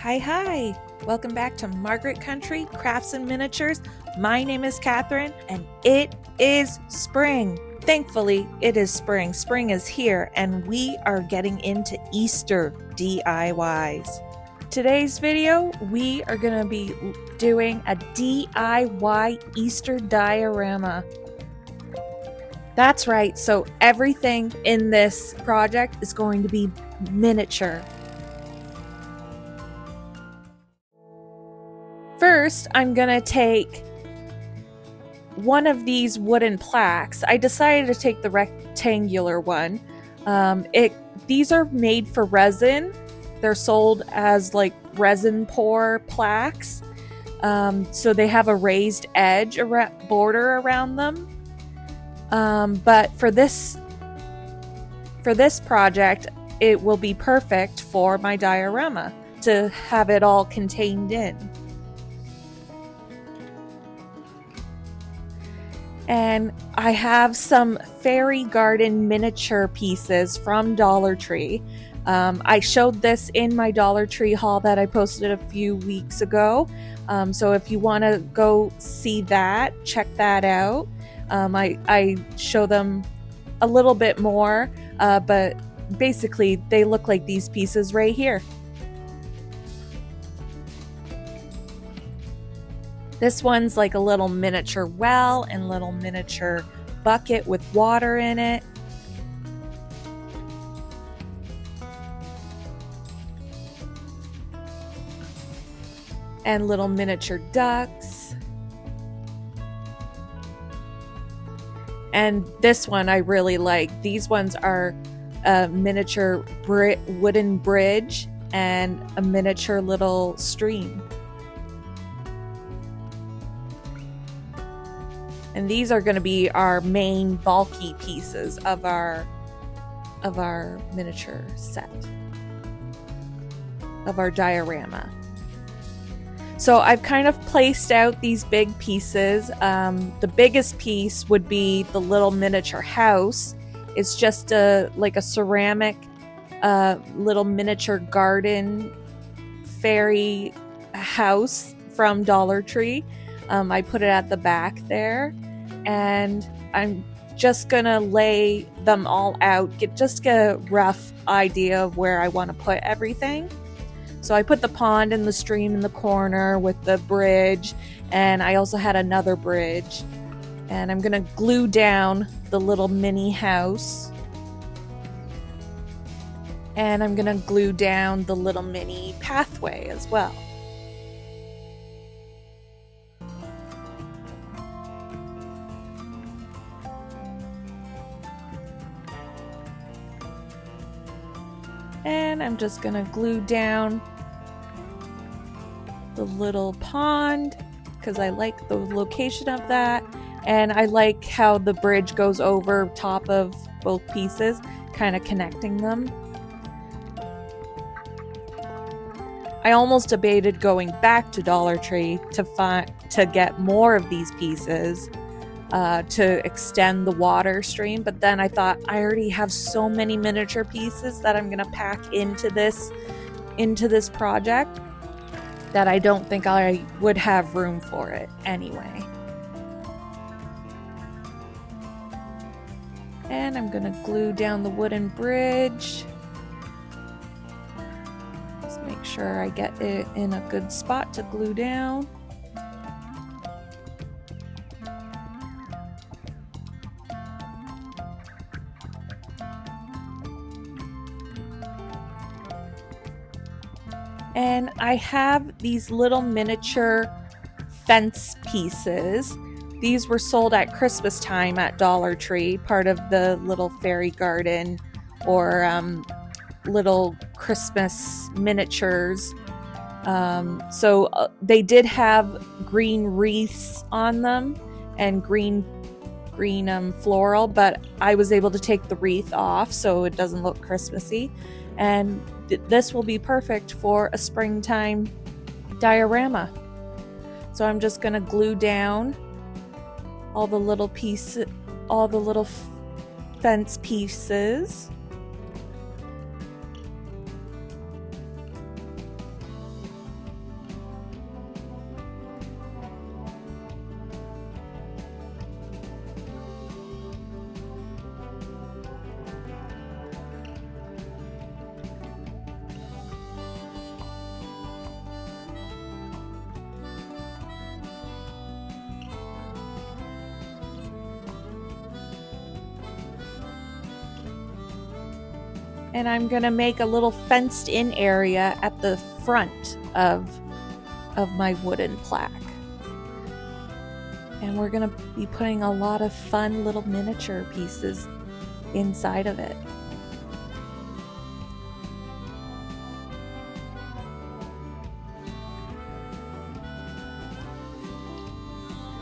Hi. Welcome back to Margaret Country Crafts and Miniatures. My name is Catherine and it is spring. Thankfully, it is spring. Spring is here and we are getting into Easter DIYs. Today's video, we are going to be doing a DIY Easter diorama. That's right, so everything in this project is going to be miniature. First, I'm going to take one of these wooden plaques. I decided to take the rectangular one. These are made for resin. They're sold as like resin pour plaques. So they have a raised edge border around them. But for this project, it will be perfect for my diorama to have it all contained in. And I have some fairy garden miniature pieces from Dollar Tree. I showed this in my Dollar Tree haul that I posted a few weeks ago. So if you want to go see that, check that out. I show them a little bit more, but basically they look like these pieces right here. This one's like a little miniature well and little miniature bucket with water in it. And little miniature ducks. And this one I really like. These ones are a miniature wooden bridge and a miniature little stream. And these are going to be our main bulky pieces of our miniature set, of our diorama. So I've kind of placed out these big pieces. The biggest piece would be the little miniature house. It's just like a ceramic little miniature garden fairy house from Dollar Tree. I put it at the back there. And I'm just gonna lay them all out, get a rough idea of where I want to put everything. So I put the pond and the stream in the corner with the bridge, and I also had another bridge. And I'm gonna glue down the little mini house. And I'm gonna glue down the little mini pathway as well. And I'm just gonna glue down the little pond because I like the location of that, and I like how the bridge goes over top of both pieces, kind of connecting them. I almost debated going back to Dollar Tree to get more of these pieces to extend the water stream, but then I thought I already have so many miniature pieces that I'm gonna pack into this project that I don't think I would have room for it anyway. And I'm gonna glue down the wooden bridge. Just make sure I get it in a good spot to glue down. And I have these little miniature fence pieces. These were sold at Christmas time at Dollar Tree, part of the little fairy garden or little Christmas miniatures. So they did have green wreaths on them and green floral, but I was able to take the wreath off so it doesn't look Christmassy. And this will be perfect for a springtime diorama. So I'm just gonna glue down all the little fence pieces. And I'm gonna make a little fenced in area at the front of my wooden plaque. And we're gonna be putting a lot of fun little miniature pieces inside of it.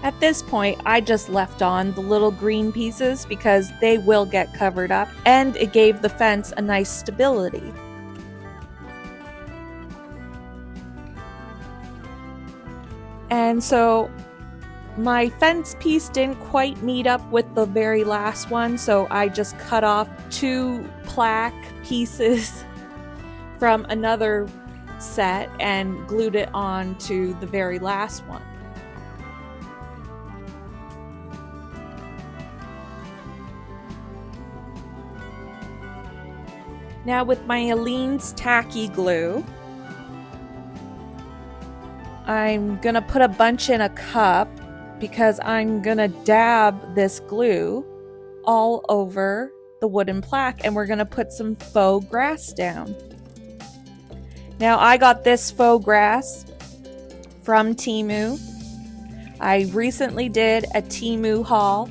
At this point, I just left on the little green pieces because they will get covered up, and it gave the fence a nice stability. And so my fence piece didn't quite meet up with the very last one, so I just cut off 2 plaque pieces from another set and glued it on to the very last one. Now with my Aleene's tacky glue, I'm gonna put a bunch in a cup because I'm gonna dab this glue all over the wooden plaque, and we're gonna put some faux grass down. Now I got this faux grass from Temu. I recently did a Temu haul.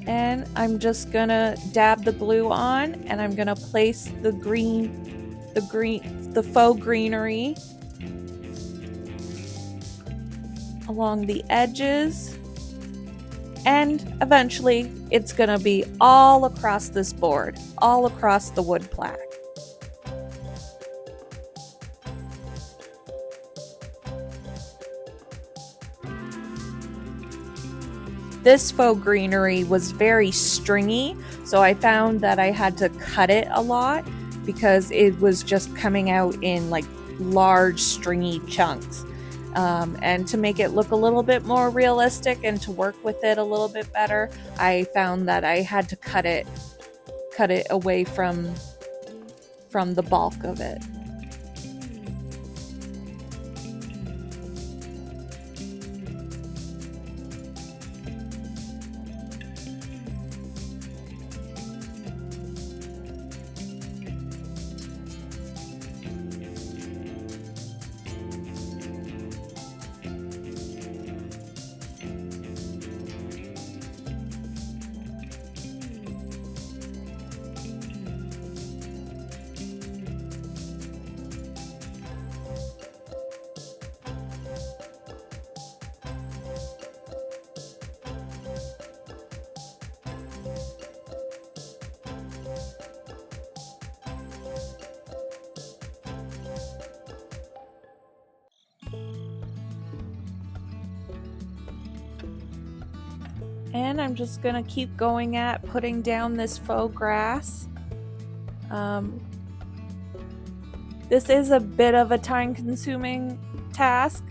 And I'm just gonna dab the glue on, and I'm gonna place the faux greenery along the edges, and eventually it's gonna be all across this board, all across the wood plaque. This faux greenery was very stringy, so I found that I had to cut it a lot because it was just coming out in like large stringy chunks. And to make it look a little bit more realistic and to work with it a little bit better, I found that I had to cut it away from the bulk of it. And I'm just gonna keep going at putting down this faux grass. This is a bit of a time-consuming task,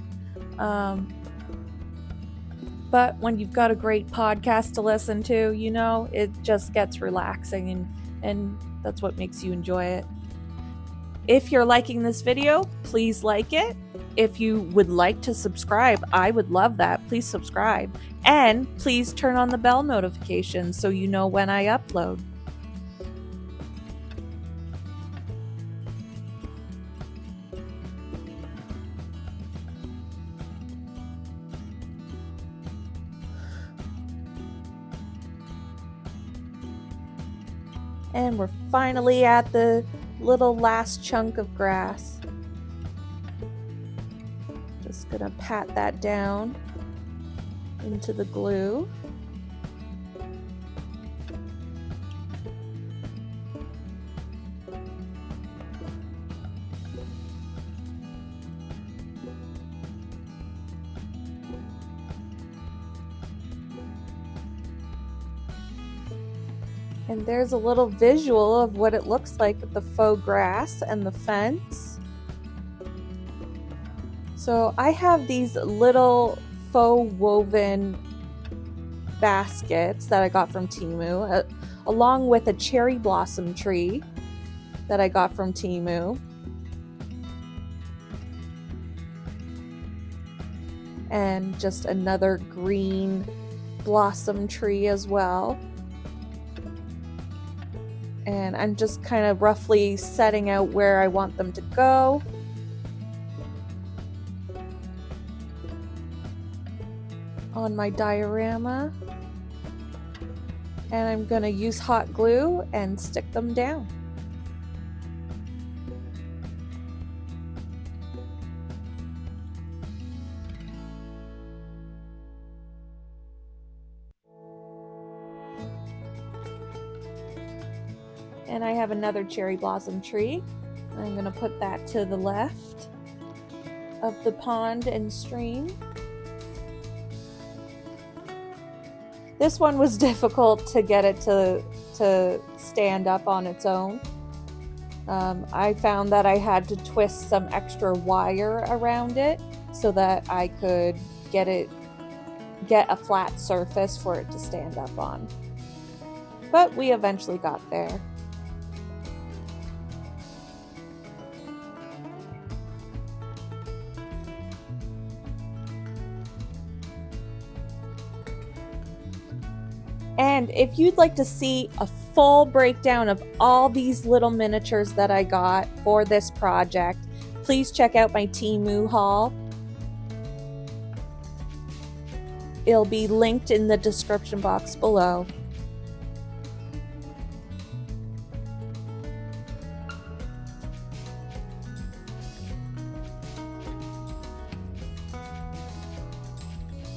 but when you've got a great podcast to listen to, you know, it just gets relaxing, and that's what makes you enjoy it. If you're liking this video, please like it. If you would like to subscribe, I would love that. Please subscribe. And please turn on the bell notification so you know when I upload. And we're finally at the little last chunk of grass. Just gonna pat that down into the glue. And there's a little visual of what it looks like with the faux grass and the fence. So I have these little faux woven baskets that I got from Temu, along with a cherry blossom tree that I got from Temu. and just another green blossom tree as well. And I'm just kind of roughly setting out where I want them to go. On my diorama. And I'm going to use hot glue and stick them down. And I have another cherry blossom tree. I'm going to put that to the left of the pond and stream. This one was difficult to get it to stand up on its own. I found that I had to twist some extra wire around it so that I could get a flat surface for it to stand up on. But we eventually got there. And if you'd like to see a full breakdown of all these little miniatures that I got for this project, please check out my Temu haul. It'll be linked in the description box below.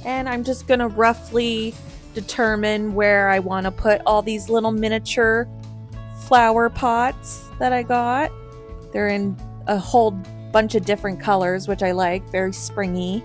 And I'm just going to roughly determine where I want to put all these little miniature flower pots that I got. They're in a whole bunch of different colors, which I like, very springy.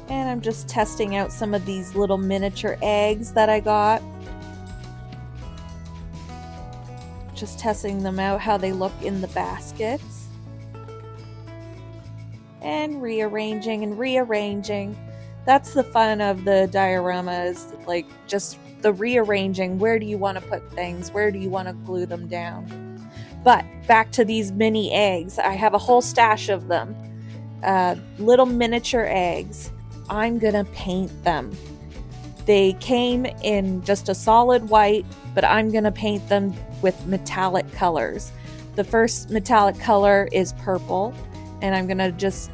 And I'm just testing out some of these little miniature eggs that I got. Just testing them out, how they look in the baskets. And rearranging and rearranging. That's the fun of the diorama, is like just the rearranging. Where do you want to put things? Where do you want to glue them down? But back to these mini eggs. I have a whole stash of them. Little miniature eggs. I'm gonna paint them. They came in just a solid white, but I'm gonna paint them with metallic colors. The first metallic color is purple, and I'm gonna just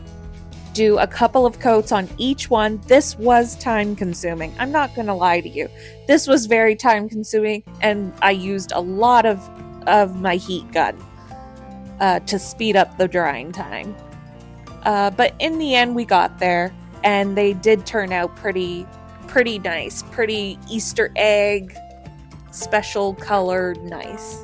do a couple of coats on each one. This was time consuming. I'm not gonna lie to you. This was very time consuming, and I used a lot of my heat gun to speed up the drying time. But in the end, we got there. And they did turn out pretty nice, pretty Easter egg, special colored nice.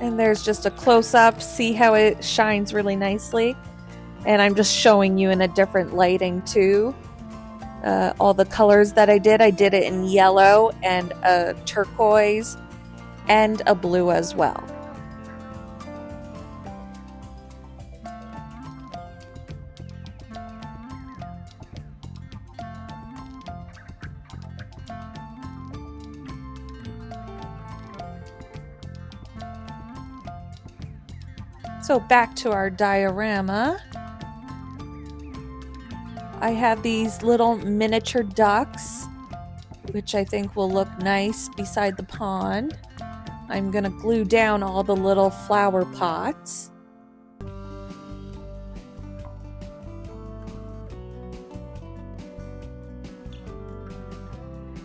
And there's just a close-up. See how it shines really nicely? And I'm just showing you in a different lighting too. All the colors that I did it in yellow and a turquoise and a blue as well. So back to our diorama. I have these little miniature ducks, which I think will look nice beside the pond. I'm gonna glue down all the little flower pots.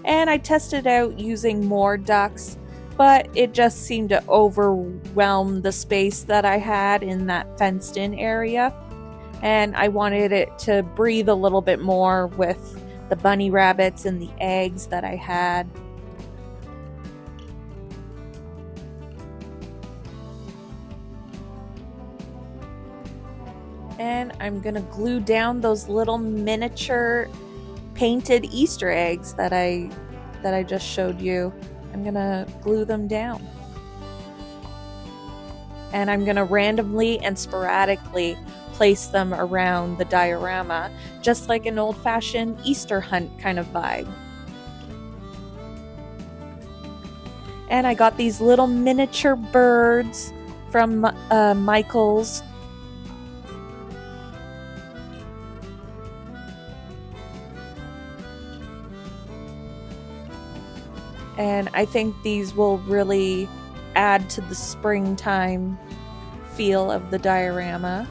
And I tested out using more ducks, but it just seemed to overwhelm the space that I had in that fenced in area. And I wanted it to breathe a little bit more with the bunny rabbits and the eggs that I had. And I'm gonna glue down those little miniature painted Easter eggs that I just showed you. I'm gonna glue them down. And I'm gonna randomly and sporadically place them around the diorama, just like an old-fashioned Easter hunt kind of vibe. And I got these little miniature birds from Michael's. And I think these will really add to the springtime feel of the diorama.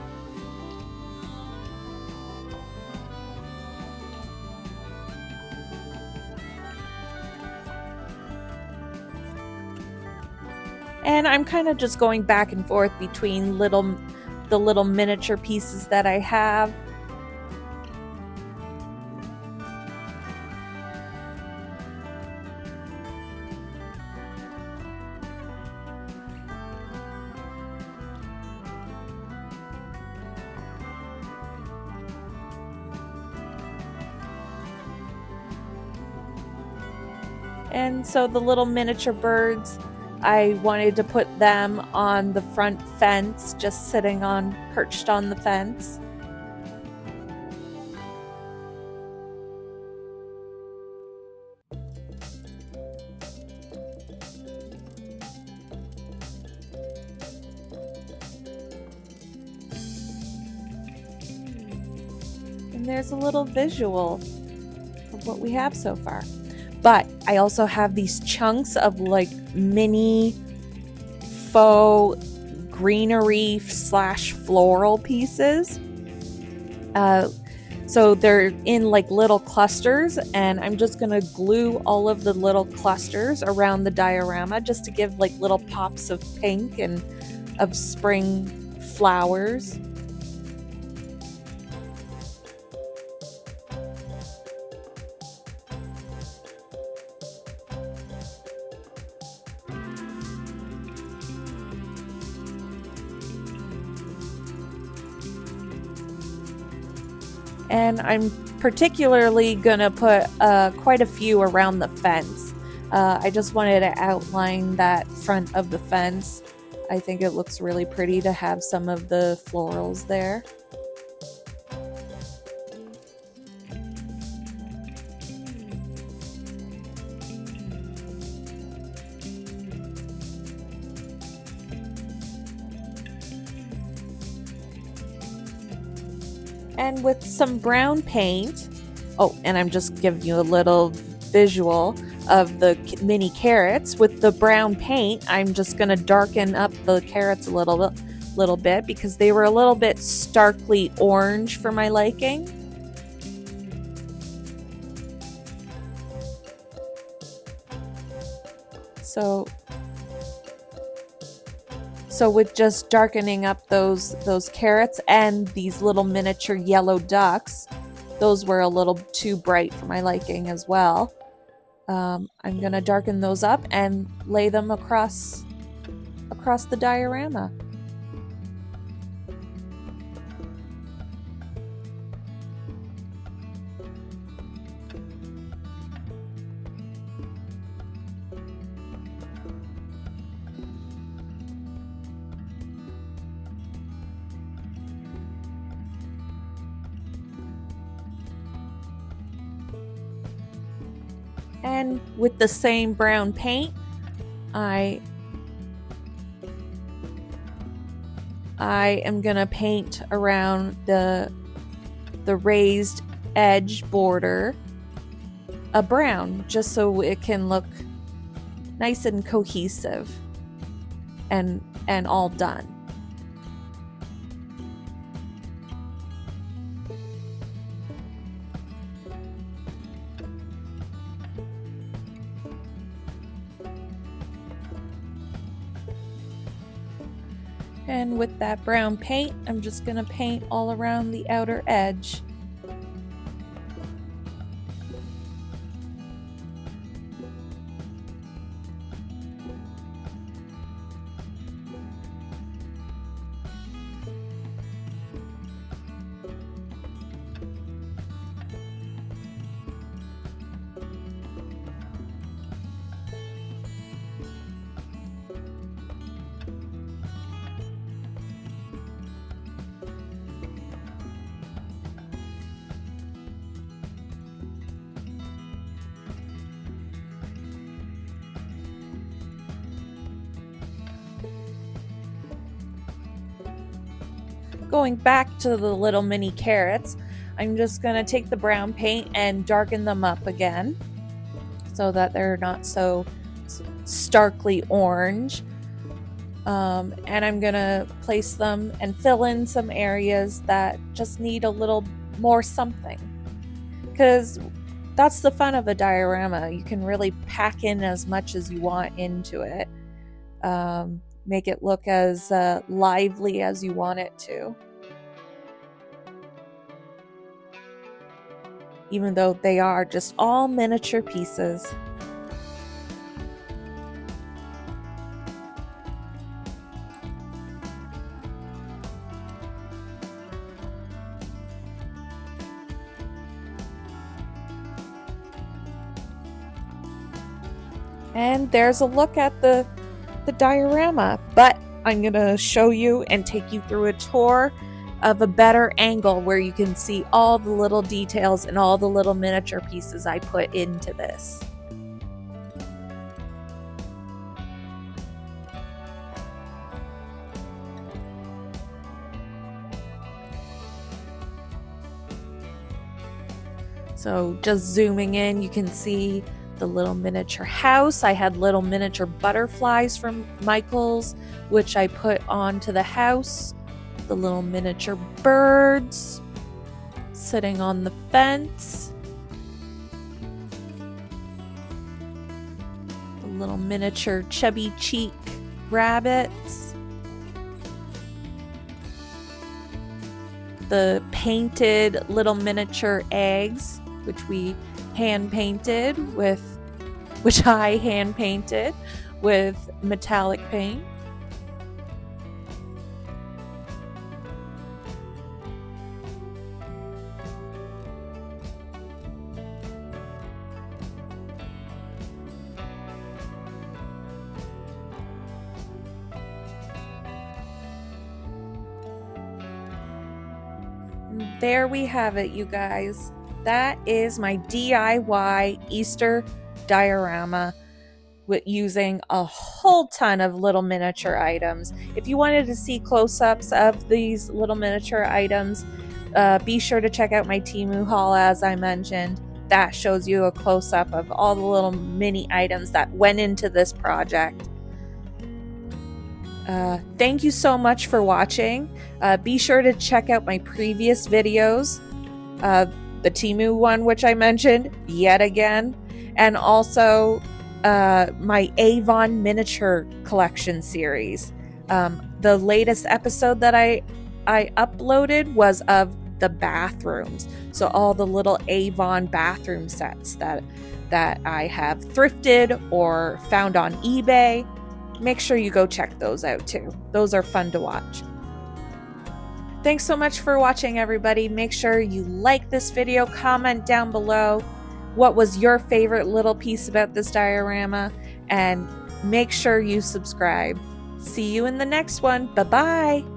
And I'm kind of just going back and forth between the little miniature pieces that I have. And so the little miniature birds, I wanted to put them on the front fence, just perched on the fence. And there's a little visual of what we have so far. But I also have these chunks of like mini faux greenery / floral pieces. So they're in like little clusters, and I'm just gonna glue all of the little clusters around the diorama just to give like little pops of pink and of spring flowers. And I'm particularly gonna put quite a few around the fence. I just wanted to outline that front of the fence. I think it looks really pretty to have some of the florals there. And with some brown paint, oh, and I'm just giving you a little visual of the mini carrots. With the brown paint, I'm just going to darken up the carrots a little bit because they were a little bit starkly orange for my liking. So with just darkening up those carrots and these little miniature yellow ducks, those were a little too bright for my liking as well. I'm gonna darken those up and lay them across the diorama. And with the same brown paint, I am gonna paint around the raised edge border a brown, just so it can look nice and cohesive and all done. And with that brown paint, I'm just going to paint all around the outer edge. going back to the little mini carrots, I'm just going to take the brown paint and darken them up again so that they're not so starkly orange. And I'm going to place them and fill in some areas that just need a little more something. Because that's the fun of a diorama. You can really pack in as much as you want into it. Make it look as lively as you want it to. Even though they are just all miniature pieces. And there's a look at the diorama, but I'm going to show you and take you through a tour of a better angle where you can see all the little details and all the little miniature pieces I put into this. So just zooming in, you can see the little miniature house. I had little miniature butterflies from Michael's, which I put onto the house. The little miniature birds sitting on the fence. The little miniature chubby cheek rabbits. The painted little miniature eggs, which I hand painted with metallic paint. There we have it, you guys. That is my DIY Easter diorama with using a whole ton of little miniature items. If you wanted to see close-ups of these little miniature items, be sure to check out my Temu haul, as I mentioned. That shows you a close-up of all the little mini items that went into this project. Thank you so much for watching. Be sure to check out my previous videos. The Temu one, which I mentioned yet again, and also my Avon miniature collection series. The latest episode that I uploaded was of the bathrooms, so all the little Avon bathroom sets that I have thrifted or found on eBay. Make sure you go check those out too. Those are fun to watch. Thanks so much for watching, everybody. Make sure you like this video, comment down below what was your favorite little piece about this diorama, and make sure you subscribe. See you in the next one. Bye-bye.